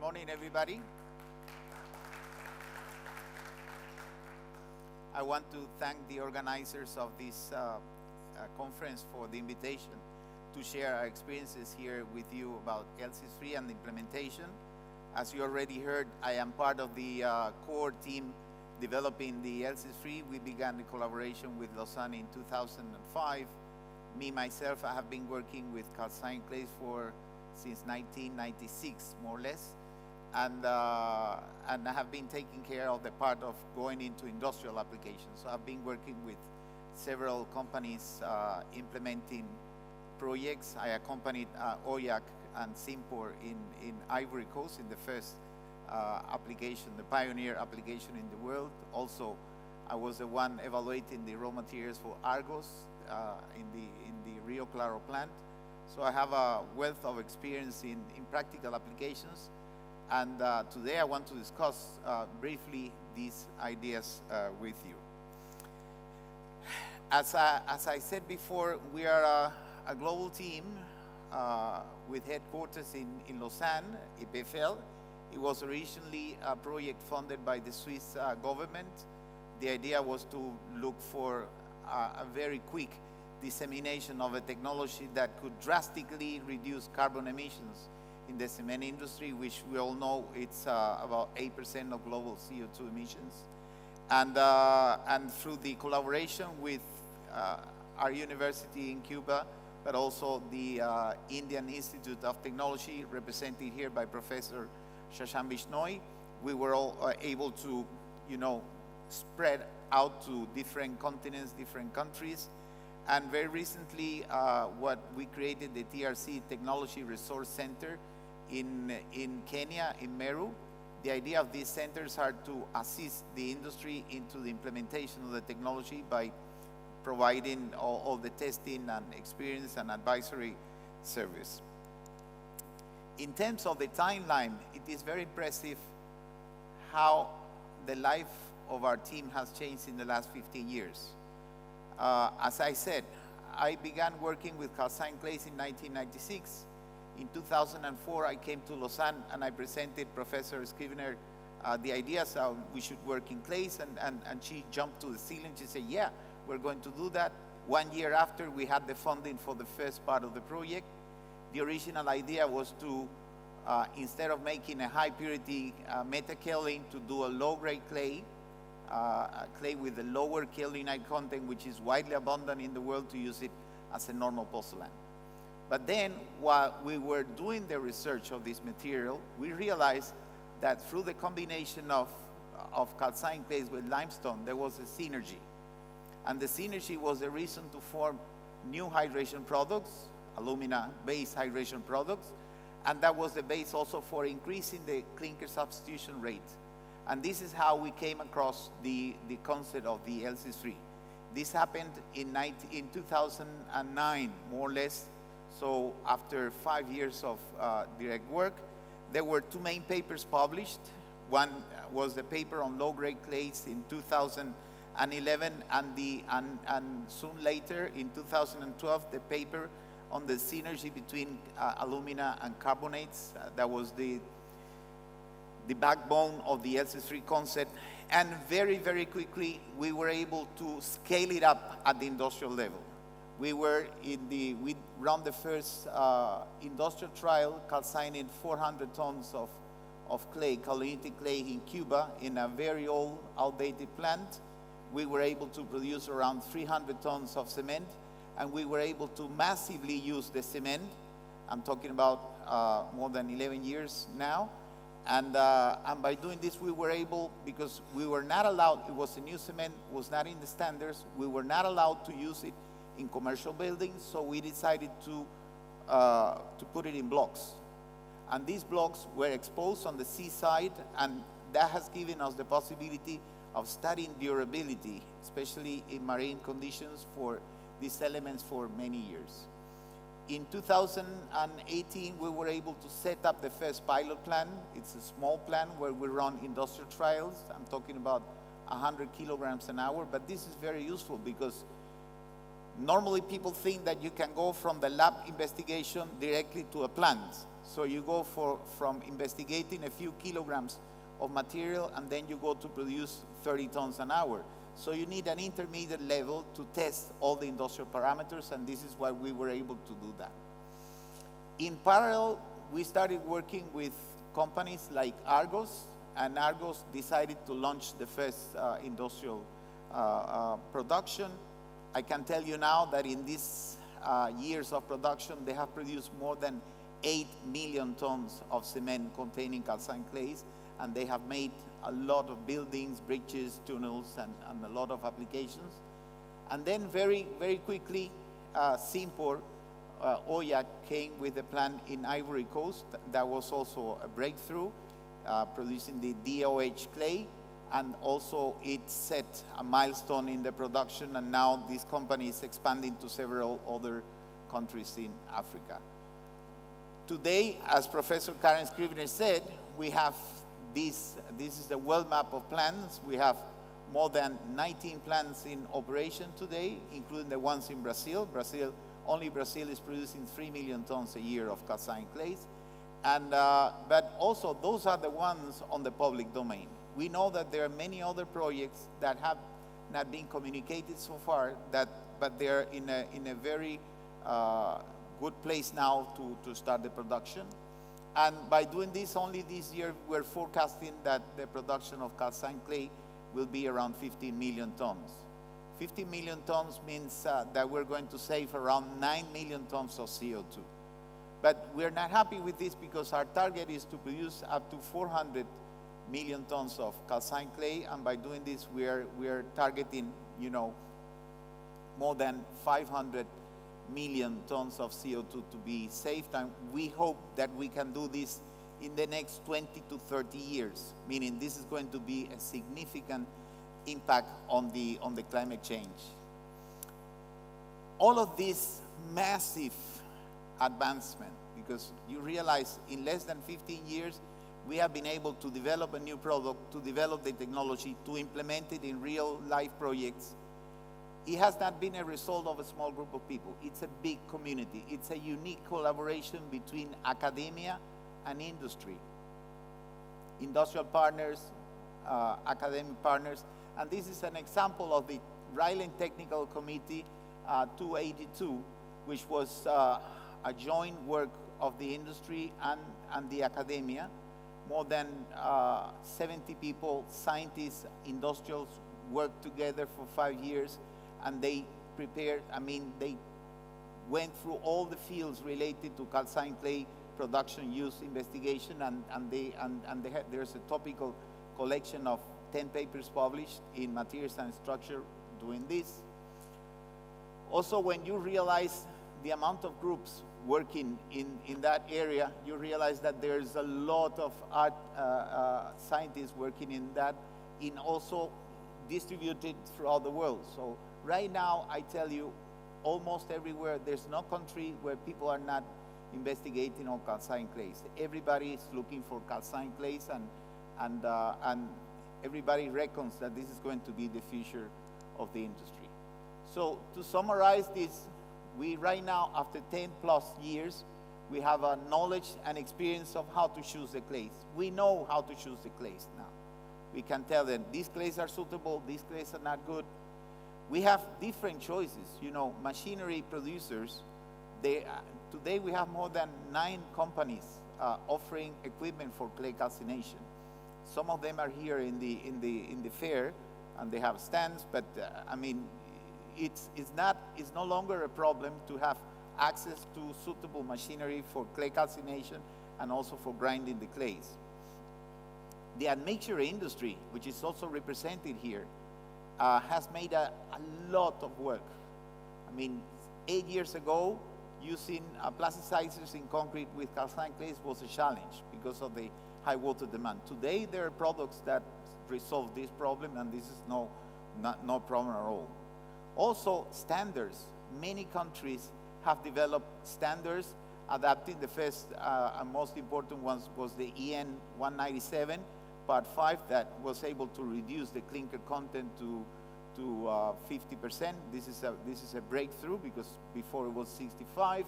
morning, everybody. I want to thank the organizers of this conference for the invitation to share our experiences here with you about LC3 and the implementation. As you already heard, I am part of the core team developing the LC3. We began the collaboration with Lausanne in 2005. Me, myself, I have been working with calcined clays since 1996, more or less, and I have been taking care of the part of going into industrial applications. So I've been working with several companies implementing projects. I accompanied Oyak and Simpor in Ivory Coast in the first application, the pioneer application in the world. Also, I was the one evaluating the raw materials for Argos in the Rio Claro plant. So I have a wealth of experience in practical applications, and today I want to discuss briefly these ideas with you. As I said before, we are a global team with headquarters in Lausanne, EPFL. It was originally a project funded by the Swiss government. The idea was to look for a very quick dissemination of a technology that could drastically reduce carbon emissions in the cement industry, which we all know it's about 8% of global CO2 emissions. And through the collaboration with our university in Cuba, but also the Indian Institute of Technology, represented here by Professor Shashank Bishnoi, we were all able to, spread out to different continents, different countries. And very recently, what we created, the TRC Technology Resource Center in Kenya, in Meru. The idea of these centers are to assist the industry into the implementation of the technology by providing all the testing and experience and advisory service. In terms of the timeline, it is very impressive how the life of our team has changed in the last 15 years. As I said, I began working with calcined clays in 1996. In 2004, I came to Lausanne and I presented Professor Scrivener the ideas how we should work in clays, and she jumped to the ceiling. She said, yeah, we're going to do that. 1 year after, we had the funding for the first part of the project. The original idea was to, instead of making a high purity metakaolin, to do a low-grade clay, a clay with a lower kaolinite content, which is widely abundant in the world, to use it as a normal porcelain. But then, while we were doing the research of this material, we realized that through the combination of calcined clays with limestone, there was a synergy. And the synergy was the reason to form new hydration products, alumina-based hydration products, and that was the base also for increasing the clinker substitution rate. And this is how we came across the concept of the LC3. This happened in 2009, more or less. So after 5 years of direct work, there were two main papers published. One was the paper on low-grade clays in 2011, and soon later, in 2012, the paper on the synergy between alumina and carbonates. That was the backbone of the LC3 concept. And very, very quickly, we were able to scale it up at the industrial level. We ran the first industrial trial, calcining 400 tons of clay, kaolinitic clay in Cuba, in a very old, outdated plant. We were able to produce around 300 tons of cement, and we were able to massively use the cement. I'm talking about more than 11 years now. And by doing this, we were able, because we were not allowed, it was a new cement, was not in the standards, we were not allowed to use it in commercial buildings, so we decided to put it in blocks. And these blocks were exposed on the seaside, and that has given us the possibility of studying durability, especially in marine conditions, for these elements for many years. In 2018, we were able to set up the first pilot plant. It's a small plant where we run industrial trials. I'm talking about 100 kilograms an hour, but this is very useful because normally people think that you can go from the lab investigation directly to a plant. So you go from investigating a few kilograms of material, and then you go to produce 30 tons an hour. So you need an intermediate level to test all the industrial parameters, and this is why we were able to do that. In parallel, we started working with companies like Argos, and Argos decided to launch the first industrial production. I can tell you now that in these years of production, they have produced more than 8 million tons of cement containing calcined clays, and they have made a lot of buildings, bridges, tunnels, and a lot of applications. And then very, very quickly, Simpor, Oya came with a plan in Ivory Coast that was also a breakthrough, producing the DOH clay, and also it set a milestone in the production, and now this company is expanding to several other countries in Africa. Today, as Professor Karen Scrivener said, we have this is the world map of plants. We have more than 19 plants in operation today, including the ones in Brazil. Only Brazil is producing 3 million tons a year of calcined clays. And, but also, those are the ones on the public domain. We know that there are many other projects that have not been communicated so far, but they're in a very good place now to start the production. And by doing this, only this year, we're forecasting that the production of calcined clay will be around 15 million tons. 15 million tons means that we're going to save around 9 million tons of CO2. But we're not happy with this because our target is to produce up to 400 million tons of calcined clay, and by doing this, we're targeting, more than 500 million tons of CO2 to be saved, and we hope that we can do this in the next 20 to 30 years, meaning this is going to be a significant impact on the climate change. All of this massive advancement, because you realize in less than 15 years, we have been able to develop a new product, to develop the technology, to implement it in real life projects. It has not been a result of a small group of people. It's a big community. It's a unique collaboration between academia and industry, industrial partners, academic partners, and this is an example of the Ryland Technical Committee 282, which was a joint work of the industry and the academia. More than 70 people, scientists, industrials, worked together for 5 years, and they prepared, they went through all the fields related to calcined clay production, use, investigation, and there's a topical collection of 10 papers published in Materials and Structure doing this. Also, when you realize the amount of groups working in that area, you realize that there's a lot of art scientists working in that, in also distributed throughout the world. So right now, I tell you, almost everywhere, there's no country where people are not investigating on calcined clays. Everybody is looking for calcined clays, and everybody reckons that this is going to be the future of the industry. So to summarize this, we right now, after 10 plus years, we have a knowledge and experience of how to choose the clays. We know how to choose the clays now. We can tell them, these clays are suitable, these clays are not good. We have different choices. Machinery producers, today we have more than 9 companies offering equipment for clay calcination. Some of them are here in the fair, and they have stands, but it's no longer a problem to have access to suitable machinery for clay calcination and also for grinding the clays. The admixture industry, which is also represented here, has made a lot of work. 8 years ago, using plasticizers in concrete with calcined clays was a challenge because of the high water demand. Today, there are products that resolve this problem, and this is no problem at all. Also, standards. Many countries have developed standards adapting. The first and most important ones was the EN 197, Part 5, that was able to reduce the clinker content to 50%. This is a breakthrough because before it was 65.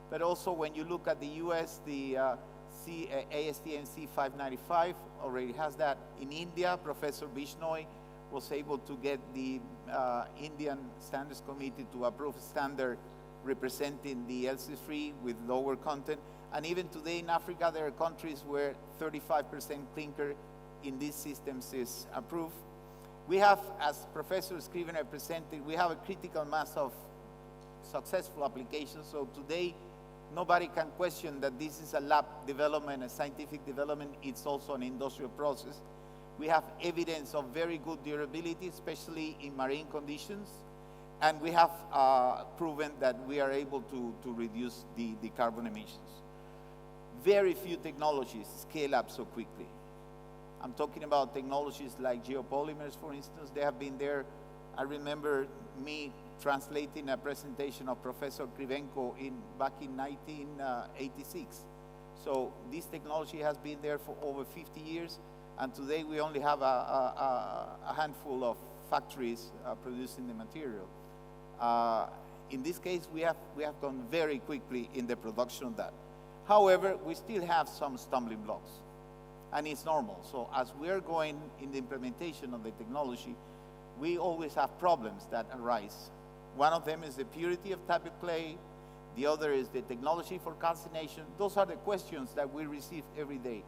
But also when you look at the US, the ASTM C595 already has that. In India, Professor Bishnoi was able to get the Indian Standards Committee to approve a standard representing the LC3 with lower content. And even today in Africa, there are countries where 35% clinker in these systems is approved. We have, as Professor Scrivener presented, we have a critical mass of successful applications. So today, nobody can question that this is a lab development, a scientific development. It's also an industrial process. We have evidence of very good durability, especially in marine conditions. And we have proven that we are able to reduce the carbon emissions. Very few technologies scale up so quickly. I'm talking about technologies like geopolymers, for instance. They have been there. I remember me translating a presentation of Professor Krivenko back in 1986. So this technology has been there for over 50 years, and today we only have a handful of factories producing the material. In this case, we have gone very quickly in the production of that. However, we still have some stumbling blocks, and it's normal. So as we're going in the implementation of the technology, we always have problems that arise. One of them is the purity of type of clay. The other is the technology for calcination. Those are the questions that we receive every day.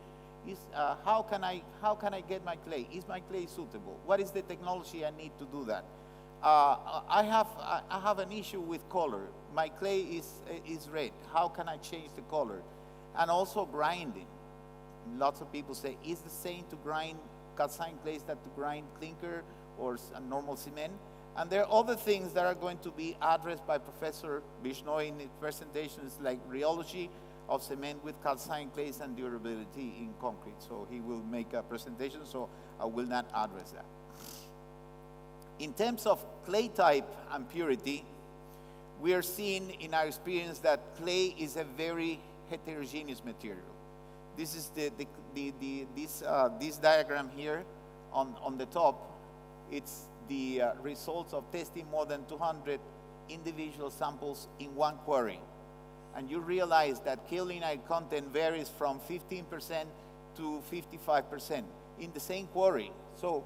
How can I get my clay? Is my clay suitable? What is the technology I need to do that? I have an issue with color. My clay is red. How can I change the color? And also grinding. Lots of people say, is the same to grind calcined clays that to grind clinker or normal cement? And there are other things that are going to be addressed by Professor Bishnoi in his presentations, like rheology of cement with calcined clays and durability in concrete. So he will make a presentation, so I will not address that. In terms of clay type and purity, we are seeing in our experience that clay is a very heterogeneous material. This is this diagram here on the top. It's the results of testing more than 200 individual samples in one quarry. And you realize that kaolinite content varies from 15% to 55% in the same quarry. So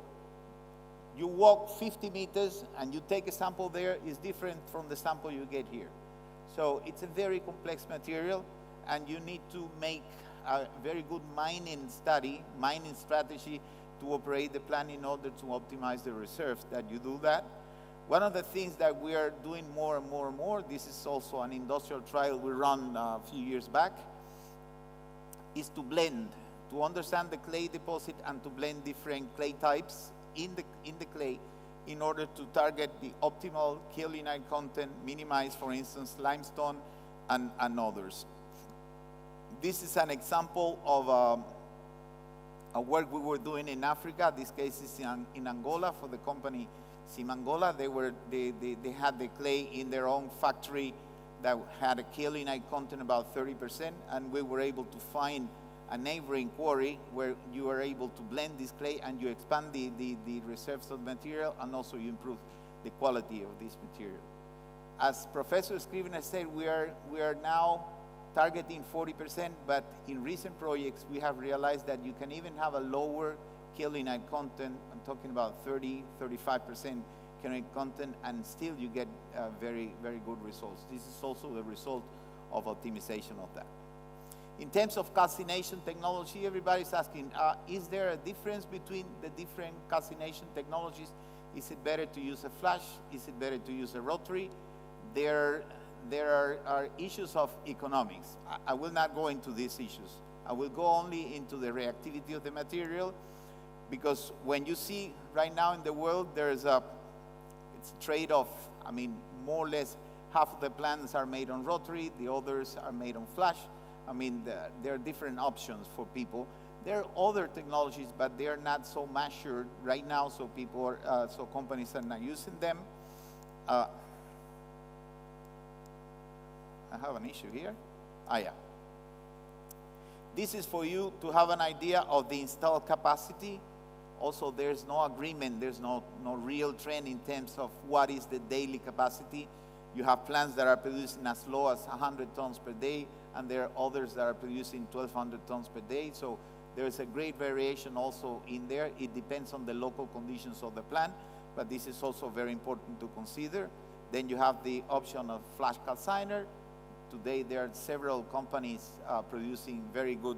you walk 50 meters and you take a sample there is different from the sample you get here. So it's a very complex material, and you need to make a very good mining strategy to operate the plant in order to optimize the reserves that you do that. One of the things that we are doing more and more and more, this is also an industrial trial we ran a few years back, is to blend, to understand the clay deposit and to blend different clay types in the clay in order to target the optimal kaolinite content, minimize, for instance, limestone and others. This is an example of a work we were doing in Africa. This case is in Angola for the company Simangola. They had the clay in their own factory that had a kaolinite content about 30%, and we were able to find a neighboring quarry where you are able to blend this clay and you expand the reserves of material, and also you improve the quality of this material. As Professor Scrivener said, we are now targeting 40%, but in recent projects we have realized that you can even have a lower kaolinite content. I'm talking about 35% kaolinite content, and still you get very, very good results. This is also the result of optimization of that. In terms of calcination technology, everybody's asking, is there a difference between the different calcination technologies? Is it better to use a flash? Is it better to use a rotary? There are issues of economics. I will not go into these issues. I will go only into the reactivity of the material, because when you see right now in the world, it's a trade-off. I mean, more or less half of the plants are made on rotary, the others are made on flash. I mean, there are different options for people. There are other technologies, but they are not so matured right now, so so companies are not using them. I have an issue here. Yeah. This is for you to have an idea of the installed capacity. Also, there's no agreement, there's no real trend in terms of what is the daily capacity. You have plants that are producing as low as 100 tons per day, and there are others that are producing 1,200 tons per day. So there is a great variation also in there. It depends on the local conditions of the plant, but this is also very important to consider. Then you have the option of flash calciner. Today there are several companies producing very good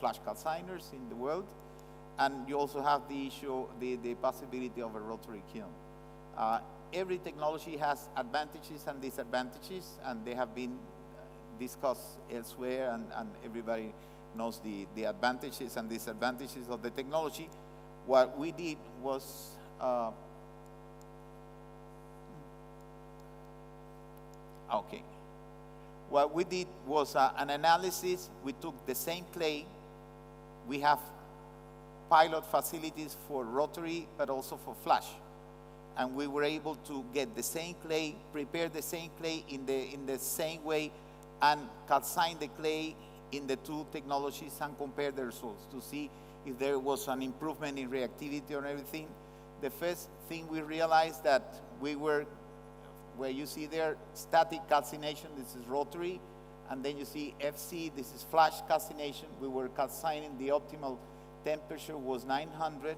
flash calciners in the world. And you also have the issue, the possibility of a rotary kiln. Every technology has advantages and disadvantages, and they have been discussed elsewhere, and everybody knows the advantages and disadvantages of the technology. What we did was What we did was an analysis. We took the same clay. We have pilot facilities for rotary, but also for flash. And we were able to get the same clay, prepare the same clay in the same way, and calcine the clay in the two technologies and compare the results to see if there was an improvement in reactivity or everything. The first thing we realized that we were, where you see there, static calcination, this is rotary, and then you see FC, this is flash calcination. We were calcining, the optimal temperature was 900,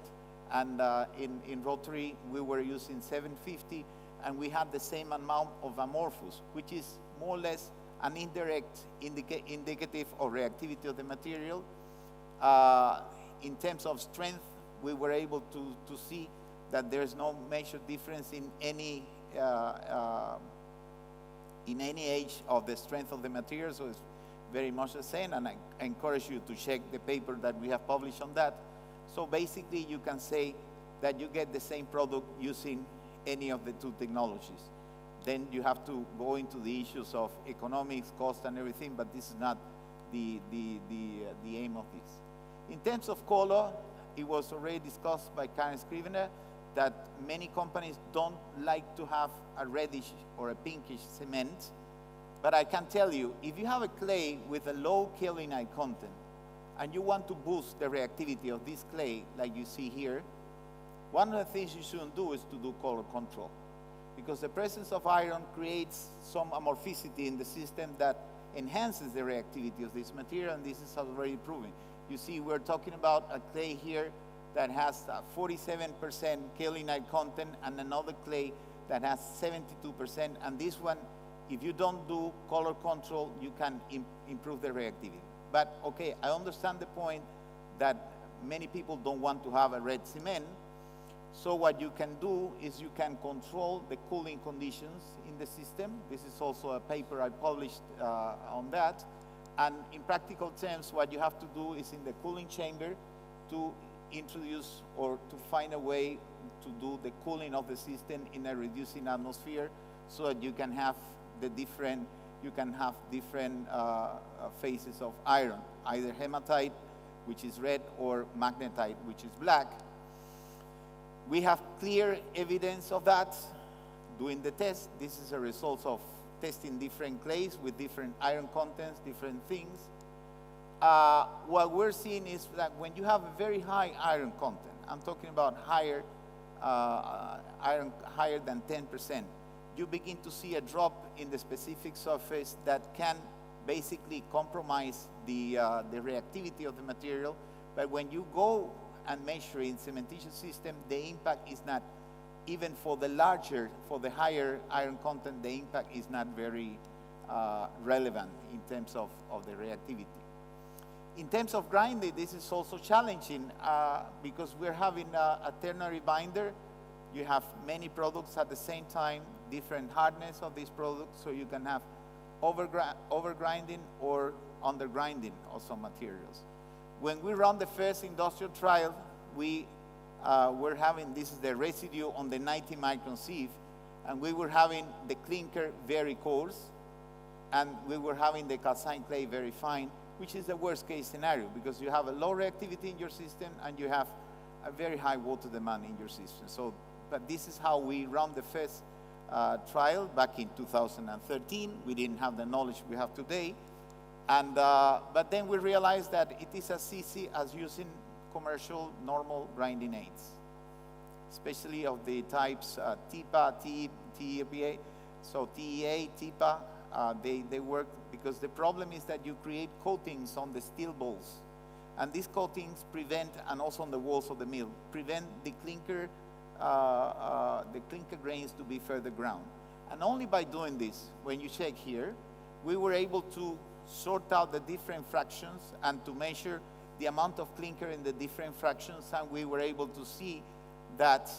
and in rotary we were using 750, and we had the same amount of amorphous, which is more or less an indirect indicative of reactivity of the material. In terms of strength, we were able to see that there's no major difference in any age of the strength of the material, so it's very much the same, and I encourage you to check the paper that we have published on that. So basically you can say that you get the same product using any of the two technologies. Then you have to go into the issues of economics, cost, and everything, but this is not the aim of this. In terms of color, it was already discussed by Karen Scrivener that many companies don't like to have a reddish or a pinkish cement. But I can tell you, if you have a clay with a low kaolinite content and you want to boost the reactivity of this clay, like you see here, one of the things you shouldn't do is to do color control, because the presence of iron creates some amorphicity in the system that enhances the reactivity of this material, and this is already proven. You see, we're talking about a clay here that has 47% kaolinite content, and another clay that has 72%, and this one, if you don't do color control, you can improve the reactivity. But okay, I understand the point that many people don't want to have a red cement, so what you can do is you can control the cooling conditions in the system. This is also a paper I published on that, and in practical terms, what you have to do is in the cooling chamber to introduce or to find a way to do the cooling of the system in a reducing atmosphere, so that you can have different phases of iron, either hematite, which is red, or magnetite, which is black. We have clear evidence of that doing the test. This is a result of testing different clays with different iron contents, different things. What we're seeing is that when you have a very high iron content, I'm talking about higher iron, higher than 10%, you begin to see a drop in the specific surface that can basically compromise the reactivity of the material. But when you go and measure in cementitious system, the impact is not, even for the higher iron content, the impact is not very relevant in terms of the reactivity. In terms of grinding, this is also challenging because we're having a ternary binder. You have many products at the same time, different hardness of these products, so you can have over-grinding or under-grinding of some materials. When we run the first industrial trial, we were having, this is the residue on the 90 micron sieve, and we were having the clinker very coarse, and we were having the calcined clay very fine, which is the worst case scenario, because you have a low reactivity in your system and you have a very high water demand in your system. So, but this is how we ran the first trial back in 2013. We didn't have the knowledge we have today. And, but then we realized that it is as easy as using commercial normal grinding aids, especially of the types TIPA, TEPA. So TEA, TIPA, they work because the problem is that you create coatings on the steel balls. And these coatings prevent, and also on the walls of the mill, prevent the clinker grains to be further ground. And only by doing this, when you check here, we were able to sort out the different fractions and to measure the amount of clinker in the different fractions, and we were able to see that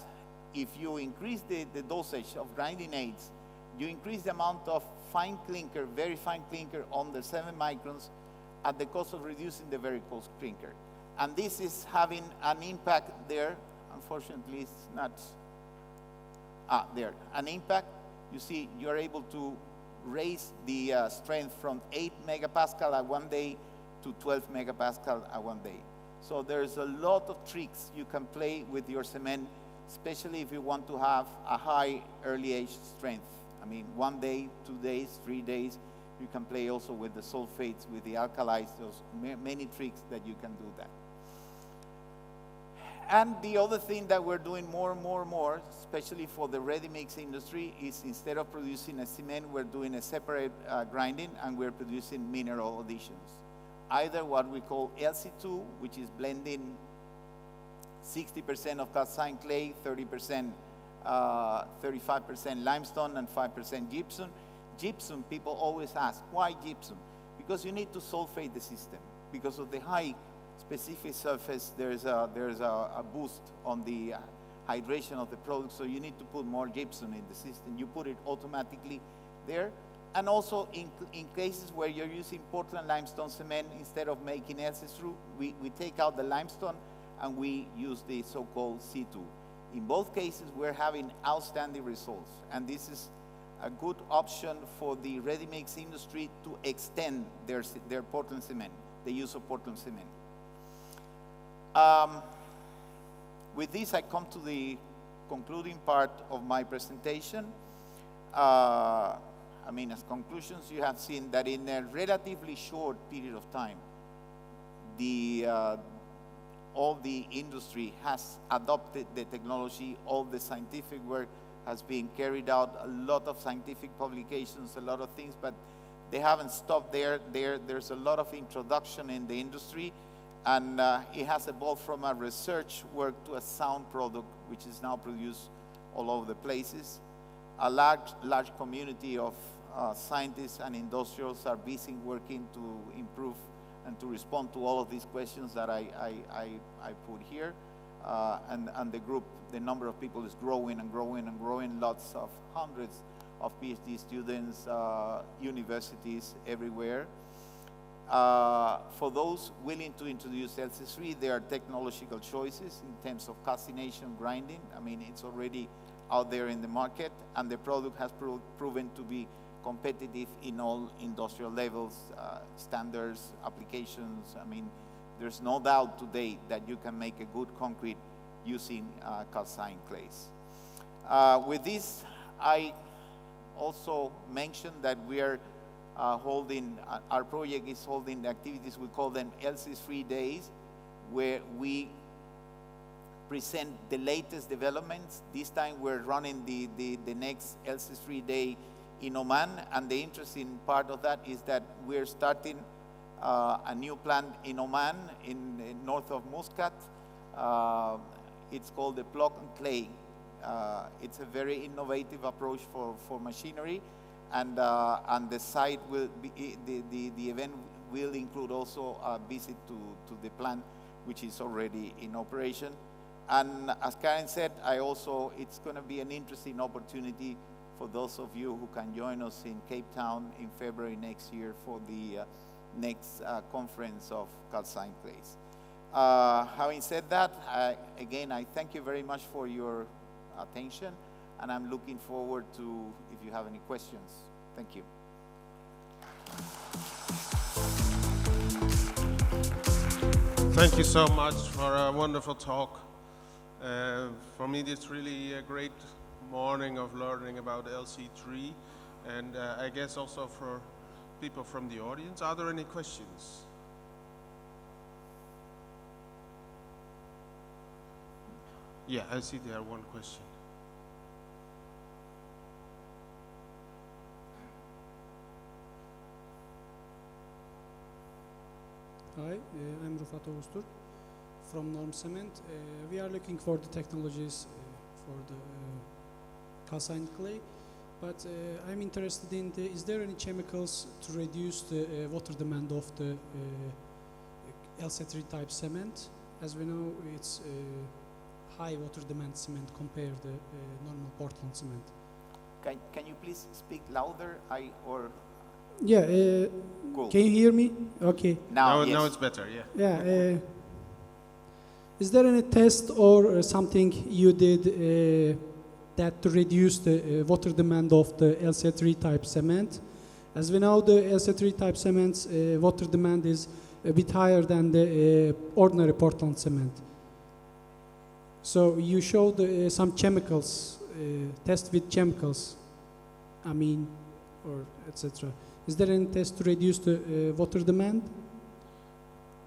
if you increase the dosage of grinding aids, you increase the amount of fine clinker, very fine clinker on the 7 microns at the cost of reducing the very coarse clinker. And this is having an impact there. Unfortunately, it's not, there, an impact. You see, you're able to raise the strength from 8 megapascal at one day to 12 megapascal at one day. So there's a lot of tricks you can play with your cement, especially if you want to have a high early age strength. I mean, 1 day, 2 days, 3 days. You can play also with the sulfates, with the alkalis. There's many tricks that you can do that. And the other thing that we're doing more and more, especially for the ready-mix industry, is instead of producing a cement, we're doing a separate grinding, and we're producing mineral additions. Either what we call LC2, which is blending 60% of calcine clay, 30%, 35% limestone, and 5% gypsum. Gypsum, people always ask, why gypsum? Because you need to sulfate the system. Because of the high specific surface, there's a boost on the hydration of the product, so you need to put more gypsum in the system. You put it automatically there. And also in cases where you're using Portland limestone cement, instead of making LC3, we take out the limestone and we use the so-called C2. In both cases, we're having outstanding results. And this is a good option for the ready-mix industry to extend their Portland cement, the use of Portland cement. With this, I come to the concluding part of my presentation. I mean, as conclusions, you have seen that in a relatively short period of time, all the industry has adopted the technology, all the scientific work has been carried out, a lot of scientific publications, a lot of things, but they haven't stopped there. There's a lot of introduction in the industry, and it has evolved from a research work to a sound product, which is now produced all over the places. A large community of scientists and industrials are busy working to improve and to respond to all of these questions that I put here. And the group, the number of people is growing and growing and growing. Lots of hundreds of PhD students, universities everywhere. For those willing to introduce LC3, there are technological choices in terms of calcination grinding. I mean, it's already out there in the market, and the product has proven to be competitive in all industrial levels, standards, applications. I mean, there's no doubt today that you can make a good concrete using calcine clays. With this, I also mentioned that we are holding, our project is holding activities, we call them LC3 days, where we present the latest developments. This time we're running the next LC3 day in Oman, and the interesting part of that is that we're starting a new plant in Oman, in north of Muscat. It's called the plug and clay. It's a very innovative approach for machinery, and the site will be, the event will include also a visit to the plant, which is already in operation. And as Karen said, it's going to be an interesting opportunity for those of you who can join us in Cape Town in February next year for the next conference of calcine clays. Having said that, again, I thank you very much for your attention, and I'm looking forward to if you have any questions. Thank you. Thank you so much for a wonderful talk. For me, it's really a great morning of learning about LC3, and I guess also for people from the audience. Are there any questions? Yeah, I see there one question. Hi, I'm Rufat Oğuztur from Norm Cement. We are looking for the technologies for the calcined clay, but I'm interested in is there any chemicals to reduce the water demand of the LC3 type cement? As we know, it's high water demand cement compared to normal Portland cement. Can you please speak louder? Yeah, Cool. can you hear me? Okay. Now, yes. Now it's better, yeah. Yeah. Is there any test or something you did that to reduce the water demand of the LC3 type cement? As we know, the LC3 type cement's water demand is a bit higher than the ordinary Portland cement. So you showed some chemicals, test with chemicals, amine or etc. Is there any test to reduce the water demand?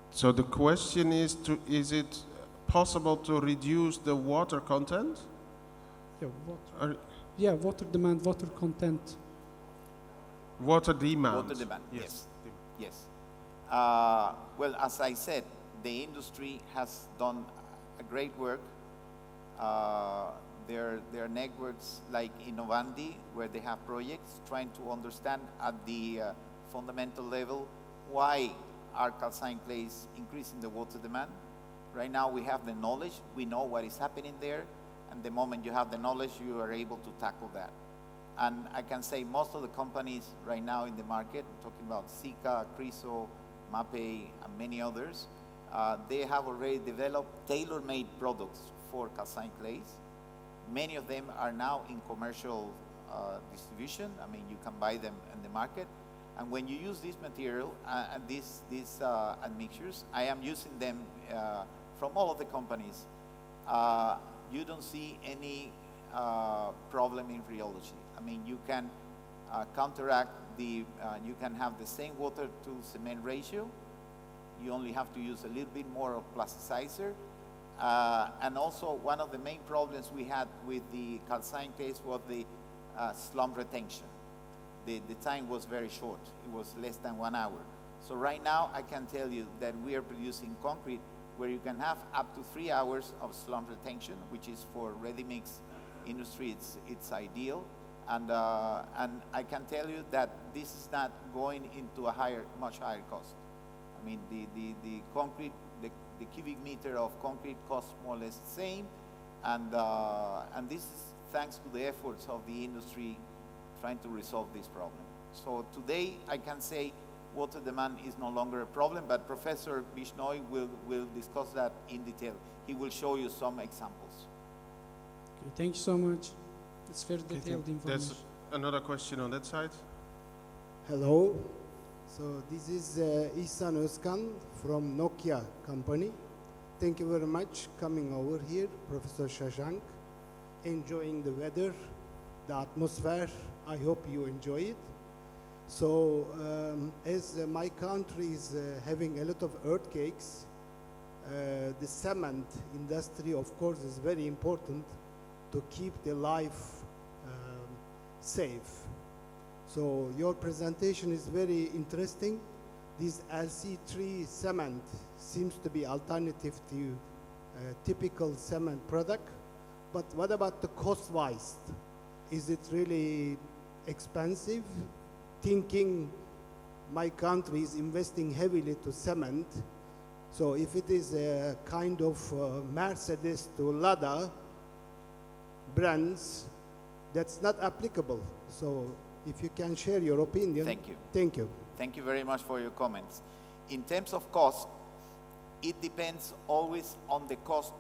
So the question is, is it possible to reduce the water content? Yeah, water demand, water content. Water demand. Water demand, yes. Well, as I said, the industry has done a great work. There are networks like Innovandi, where they have projects trying to understand at the fundamental level why are calcined clays increasing the water demand. Right now we have the knowledge, we know what is happening there, and the moment you have the knowledge, you are able to tackle that. And I can say most of the companies right now in the market, talking about Sika, Criso, Mapei, and many others, they have already developed tailor-made products for calcined clays. Many of them are now in commercial distribution. I mean, you can buy them in the market. And when you use this material and these admixtures, I am using them from all of the companies. You don't see any problem in rheology. I mean, you can counteract you can have the same water to cement ratio. You only have to use a little bit more of plasticizer. And also, one of the main problems we had with the calcined clays was the slump retention. The time was very short. It was less than 1 hour. So right now, I can tell you that we are producing concrete where you can have up to 3 hours of slump retention, which is for ready-mix industry, it's ideal. And I can tell you that this is not going into a much higher cost. I mean, the concrete, the cubic meter of concrete costs more or less the same, and this is thanks to the efforts of the industry trying to resolve this problem. So today I can say water demand is no longer a problem, but Professor Bishnoi will discuss that in detail. He will show you some examples. Okay, thank you so much. It's very detailed information. There's another question on that side. Hello. So this is Ihsan Özkan from Nokia company. Thank you very much coming over here, Professor Shashank. Enjoying the weather, the atmosphere. I hope you enjoy it. So as my country is having a lot of earthquakes, the cement industry, of course, is very important to keep the life safe. So your presentation is very interesting. This LC3 cement seems to be alternative to typical cement product. But what about the cost-wise? Is it really expensive? Thinking my country is investing heavily to cement. So if it is a kind of Mercedes to Lada brands, that's not applicable. So if you can share your opinion. Thank you. Thank you. Thank you very much for your comments. In terms of cost, it depends always on the cost,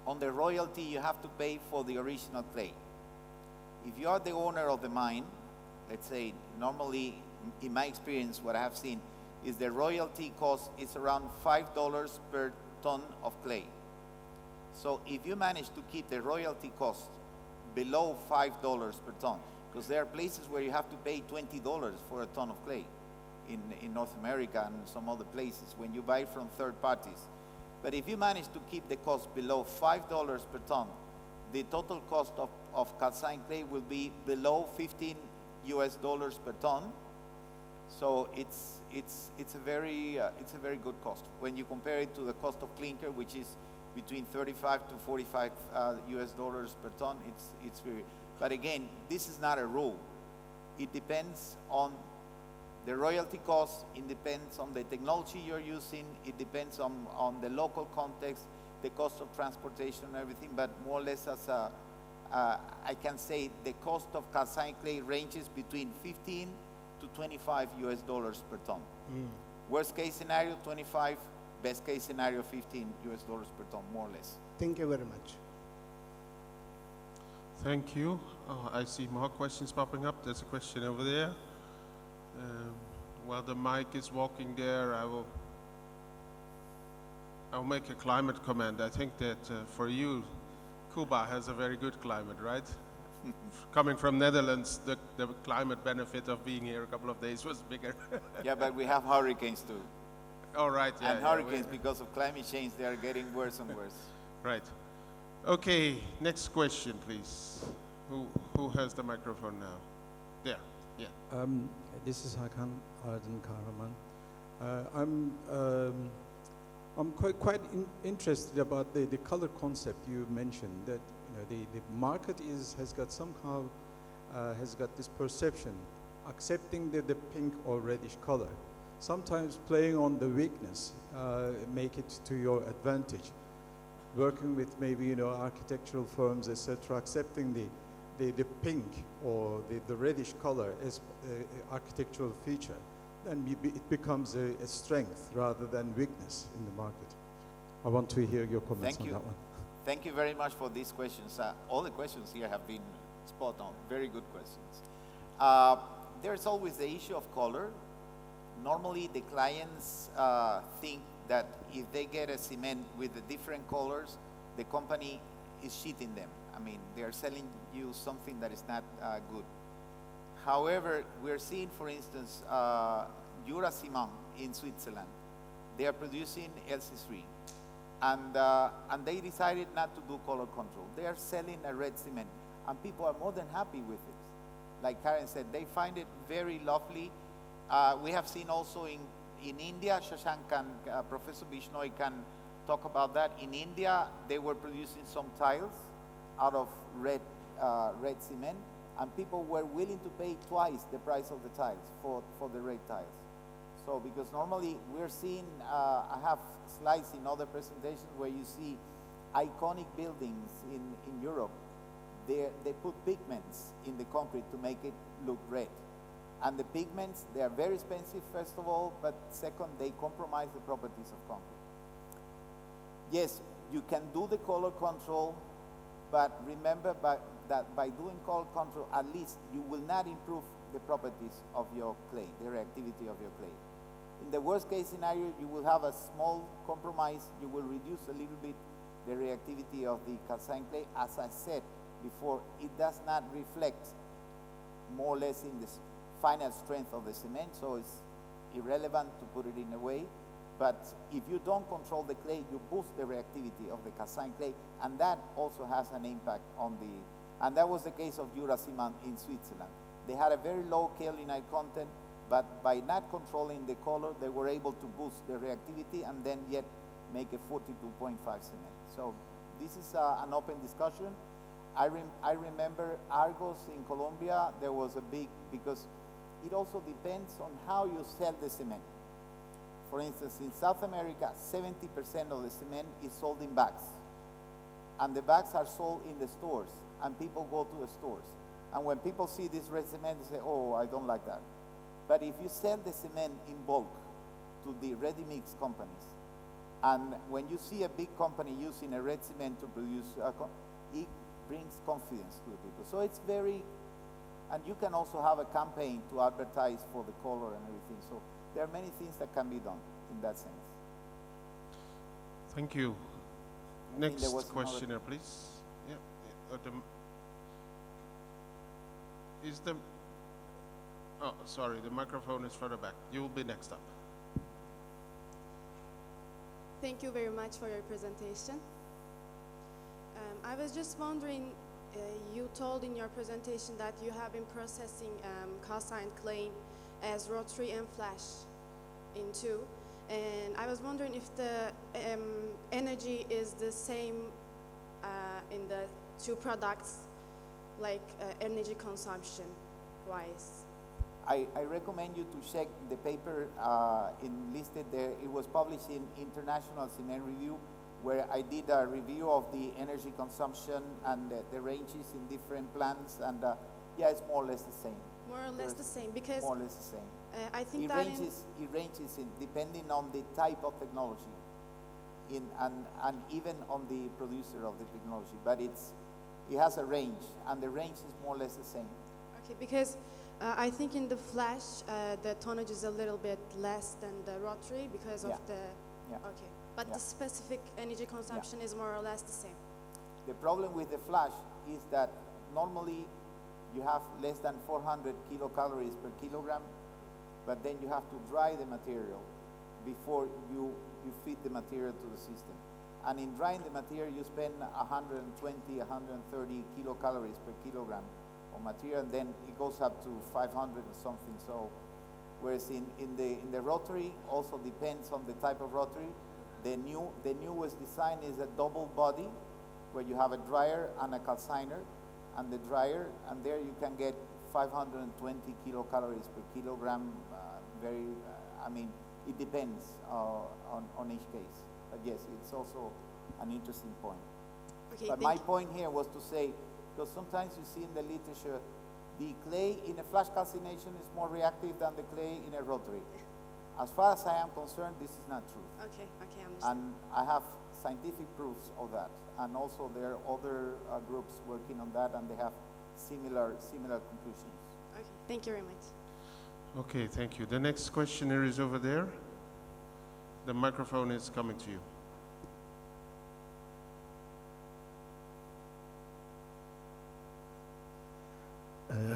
on the royalty you have to pay for the original clay. If you are the owner of the mine, let's say, normally, in my experience, what I have seen is the royalty cost is around $5 per ton of clay. So if you manage to keep the royalty cost below $5 per ton, because there are places where you have to pay $20 for a ton of clay in North America and some other places when you buy from third parties. But if you manage to keep the cost below $5 per ton, the total cost of calcined clay will be below $15 per ton. So it's a very good cost. When you compare it to the cost of clinker, which is between 35 to 45 US dollars per ton, it's very. But again, this is not a rule. It depends on the royalty cost, it depends on the technology you're using, it depends on the local context, the cost of transportation and everything, but more or less as I can say the cost of calcined clay ranges between 15 to 25 US dollars per ton. Worst case scenario, 25, best case scenario, 15 US dollars per ton, more or less. Thank you very much. Thank you. Oh, I see more questions popping up. There's a question over there. While the mic is walking there, I'll make a climate comment. I think that for you, Cuba has a very good climate, right? Coming from Netherlands, the climate benefit of being here a couple of days was bigger. Yeah, but we have hurricanes too. All right, yeah. And hurricanes, because of climate change, they are getting worse and worse. Right. Okay, next question, please. Who has the microphone now? There, yeah. This is Hakan Arden Kahraman. I'm quite interested about the color concept you mentioned, that the market has got somehow has got this perception, accepting the pink or reddish color. Sometimes playing on the weakness, make it to your advantage. Working with maybe architectural firms, etc., accepting the pink or the reddish color as architectural feature, then it becomes a strength rather than weakness in the market. I want to hear your comments on that one. Thank you very much for these questions. All the questions here have been spot on. Very good questions. There's always the issue of color. Normally, the clients think that if they get a cement with the different colors, the company is cheating them. I mean, they're selling you something that is not good. However, we're seeing, for instance, Cement in Switzerland. They are producing LC3. And they decided not to do color control. They are selling a red cement, and people are more than happy with it. Like Karen said, they find it very lovely. We have seen also in India, Shashank and Professor Bishnoi can talk about that. In India, they were producing some tiles out of red cement, and people were willing to pay twice the price of the tiles for the red tiles. So, because normally we're seeing, I have slides in other presentations where you see iconic buildings in Europe. They put pigments in the concrete to make it look red. And the pigments, they are very expensive, first of all, but second, they compromise the properties of concrete. Yes, you can do the color control, but remember that by doing color control, at least you will not improve the properties of your clay, the reactivity of your clay. In the worst case scenario, you will have a small compromise. You will reduce a little bit the reactivity of the calcined clay. As I said before, it does not reflect more or less in the final strength of the cement, so it's irrelevant to put it in a way. But if you don't control the clay, you boost the reactivity of the calcined clay, and that also has an impact on and that was the case of Cement in Switzerland. They had a very low kaolinite content, but by not controlling the color, they were able to boost the reactivity and then yet make a 42.5 cement. So this is an open discussion. I remember Argos in Colombia, there was a big, because it also depends on how you sell the cement. For instance, in South America, 70% of the cement is sold in bags. And the bags are sold in the stores, and people go to the stores. And when people see this red cement, they say, oh, I don't like that. But if you sell the cement in bulk to the ready-mix companies, and when you see a big company using a red cement to produce, it brings confidence to the people. So it's very, and you can also have a campaign to advertise for the color and everything. So there are many things that can be done in that sense. Thank you. Next questioner, please. Yeah. Oh, sorry, the microphone is further back. You will be next up. Thank you very much for your presentation. I was just wondering, you told in your presentation that you have been processing calcined clay as rotary and flash in two. And I was wondering if the energy is the same in the two products, like energy consumption wise. I recommend you to check the paper listed there. It was published in International Cement Review, where I did a review of the energy consumption and the ranges in different plants, and yeah, it's more or less the same. More or less the same, because More or less the same. I think It that ranges in depending on the type of technology, and even on the producer of the technology. But it has a range, and the range is more or less the same. okay, because I think in the flash the tonnage is a little bit less than the rotary because of Yeah. the Yeah. okay, but Yeah. the specific energy consumption is more or less the same. The problem with the flash is that normally you have less than 400 kilocalories per kilogram, but then you have to dry the material before you feed the material to the system. And in drying the material, you spend 120, 130 kilocalories per kilogram of material, and then it goes up to 500 or something. So, whereas in the rotary, also depends on the type of rotary. The newest design is a double body, where you have a dryer and a calciner, and the dryer, and there you can get 520 kilocalories per kilogram. I mean, it depends on each case. But yes, it's also an interesting point. Okay, But my point here was to say, because sometimes you see in the literature, the clay in a flash calcination is more reactive than the clay in a rotary. As far as I am concerned, this is not true. Okay, understand. And I have scientific proofs of that. And also there are other groups working on that, and they have similar conclusions. Okay, thank you very much. Okay, thank you. The next questioner is over there. The microphone is coming to you.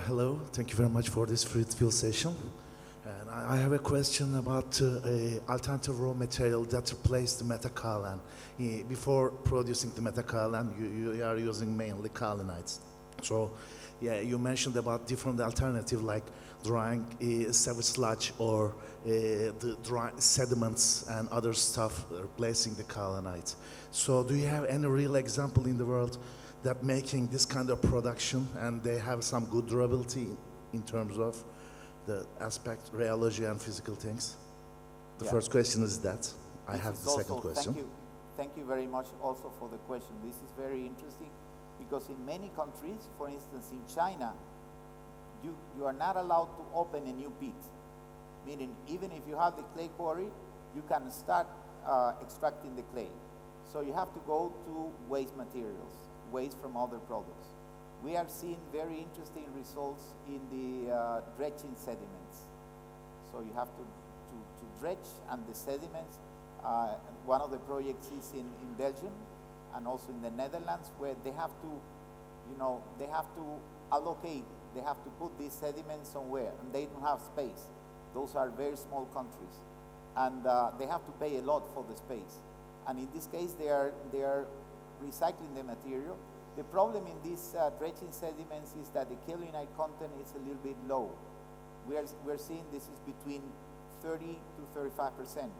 Hello, thank you very much for this fruitful session. And I have a question about alternative raw material that replaced the metakaolin. Before producing the metakaolin, you are using mainly kaolinites. So, yeah, you mentioned about different alternative like drying savage sludge or the dry sediments and other stuff replacing the kaolinites. So, do you have any real example in the world that making this kind of production and they have some good durability in terms of the aspect, rheology and physical things? The Yeah. first question is that. I This have is the second also- question. Thank you very much also for the question. This is very interesting because in many countries, for instance in China, you are not allowed to open a new pit. Meaning even if you have the clay quarry, you can start extracting the clay. So you have to go to waste materials, waste from other products. We are seeing very interesting results in the dredging sediments. So you have to dredge, and the sediments, one of the projects is in Belgium and also in the Netherlands, where they have to, they have to allocate, they have to put these sediments somewhere, and they don't have space. Those are very small countries, and they have to pay a lot for the space. And in this case, they are recycling the material. The problem in these dredging sediments is that the kaolinite content is a little bit low. We're seeing this is between 30 to 35%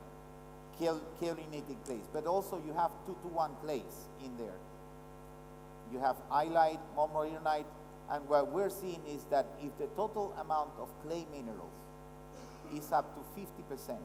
kaolinitic clays, but also you have 2-to-1 clays in there. You have illite, mormonite, and what we're seeing is that if the total amount of clay minerals is up to 50%,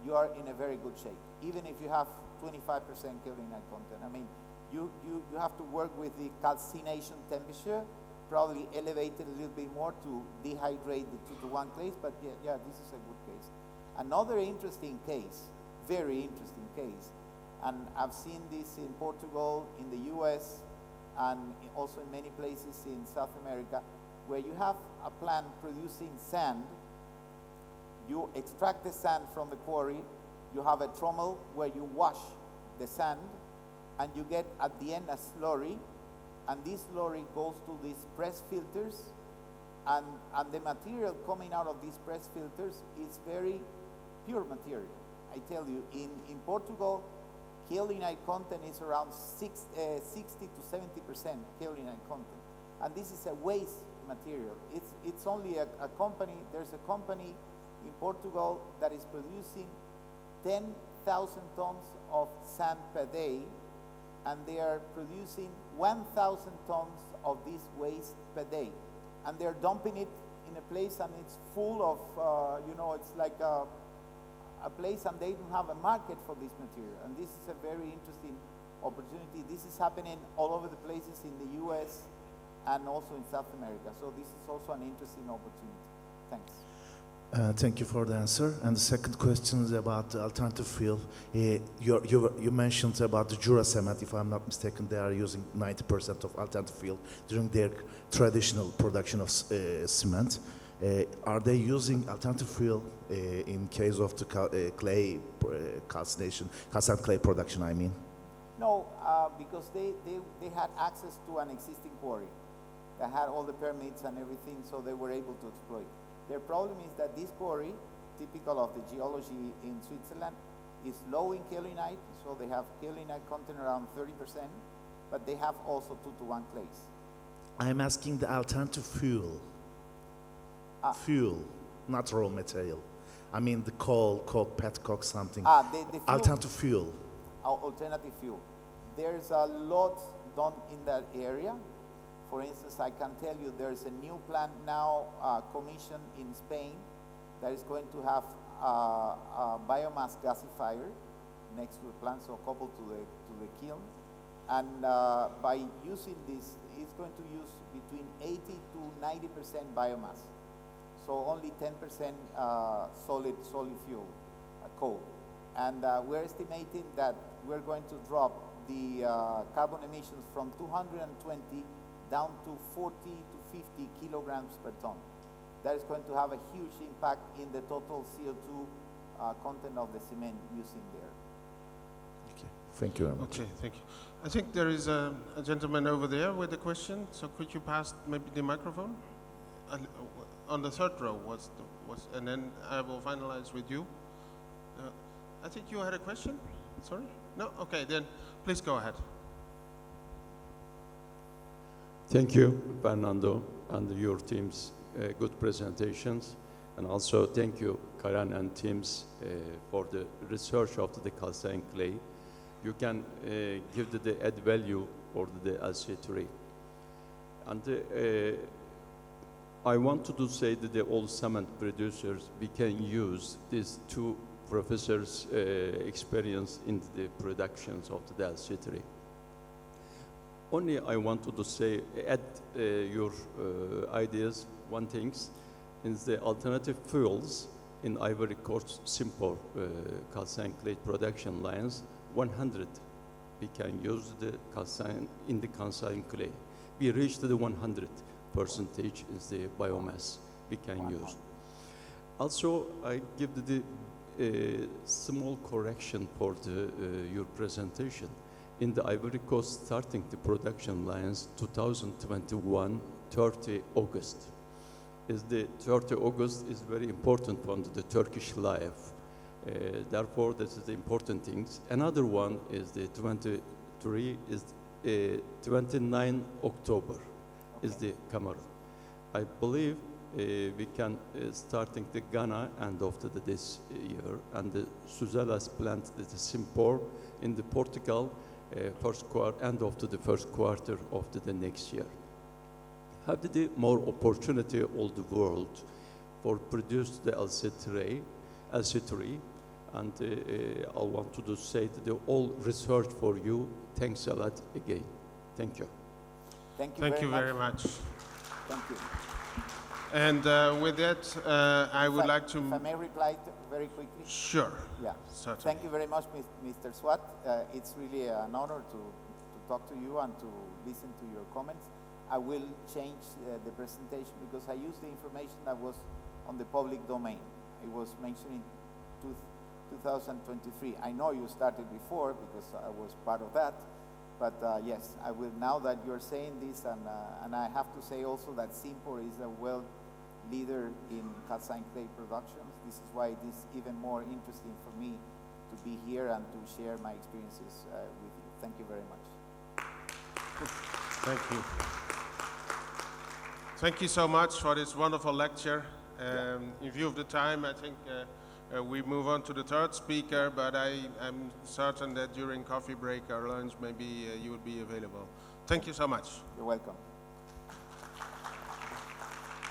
you are in a very good shape, even if you have 25% kaolinite content. I mean, you have to work with the calcination temperature, probably elevate it a little bit more to dehydrate the 2-to-1 clays, but yeah, this is a good case. Another interesting case, very interesting case, and I've seen this in Portugal, in the US, and also in many places in South America, where you have a plant producing sand. You extract the sand from the quarry, you have a trommel where you wash the sand, and you get at the end a slurry, and this slurry goes to these press filters, and the material coming out of these press filters is very pure material. I tell you, in Portugal, kaolinite content is around 60 to 70% kaolinite content, and this is a waste material. It's only a company. There's a company in Portugal that is producing 10,000 tons of sand per day, and they are producing 1,000 tons of this waste per day. And they're dumping it in a place, and it's full of, it's like a place, and they don't have a market for this material. And this is a very interesting opportunity. This is happening all over the places in the US and also in South America. So this is also an interesting opportunity. Thanks. Thank you for the answer. And the second question is about the alternative fuel. You mentioned about the Jura cement. If I'm not mistaken, they are using 90% of alternative fuel during their traditional production of cement. Are they using alternative fuel in case of the clay calcination, calcined clay production, I mean? No, because they had access to an existing quarry that had all the permits and everything, so they were able to exploit. Their problem is that this quarry, typical of the geology in Switzerland, is low in kaolinite, so they have kaolinite content around 30%, but they have also 2-to-1 clays. I'm asking the alternative fuel. Fuel, not raw material. I mean the coal, coke, petcoke, something. The fuel, alternative fuel. Alternative fuel. There's a lot done in that area. For instance, I can tell you there's a new plant now commissioned in Spain that is going to have a biomass gasifier next to the plant, so coupled to the kiln. And by using this, it's going to use between 80 to 90% biomass. So only 10% solid fuel, coal. And we're estimating that we're going to drop the carbon emissions from 220 down to 40 to 50 kilograms per ton. That is going to have a huge impact in the total CO2 content of the cement using there. Okay. Thank you very much. Okay, thank you. I think there is a gentleman over there with a question. So could you pass maybe the microphone? On the third row, and then I will finalize with you. I think you had a question? Sorry? No? Okay, then please go ahead. Thank you, Fernando, and your team's good presentations. And also thank you, Karan and teams, for the research of the calcined clay. You can give the add value for the LC3. And I wanted to say that all cement producers, we can use these two professors' experience in the productions of the LC3. Only I wanted to say, add your ideas, one thing, is the alternative fuels in Ivory Coast simple calcined clay production lines, 100 we can use the calcine in the calcined clay. We reached the 100% is the biomass we can use. Also, I give the small correction for your presentation. In the Ivory Coast, starting the production lines 2021, 30 August. The 30 August is very important for the Turkish life. Therefore, this is the important things. Another one is the 23 is 29 October is the Cameroon. I believe we can starting the Ghana end of this year, and the Suzelas plant that is Simpor in the Portugal end of the first quarter of the next year. Have the more opportunity all the world for produce the LC3, and I want to say that the all research for you. Thanks a lot again. Thank you. Thank you very much. Thank you. And with that, I would like to... If I may reply very quickly? Sure. Yeah. Certainly. Thank you very much, Mr. Swat. It's really an honor to talk to you and to listen to your comments. I will change the presentation because I used the information that was on the public domain. It was mentioned in 2023. I know you started before because I was part of that. But yes, I will, now that you're saying this, and I have to say also that Simpor is a world leader in calcined clay productions. This is why it is even more interesting for me to be here and to share my experiences with you. Thank you very much. Thank you. Thank you so much for this wonderful lecture. In view of the time, I think we move on to the third speaker, but I'm certain that during coffee break or lunch, maybe you will be available. Thank you so much. You're welcome.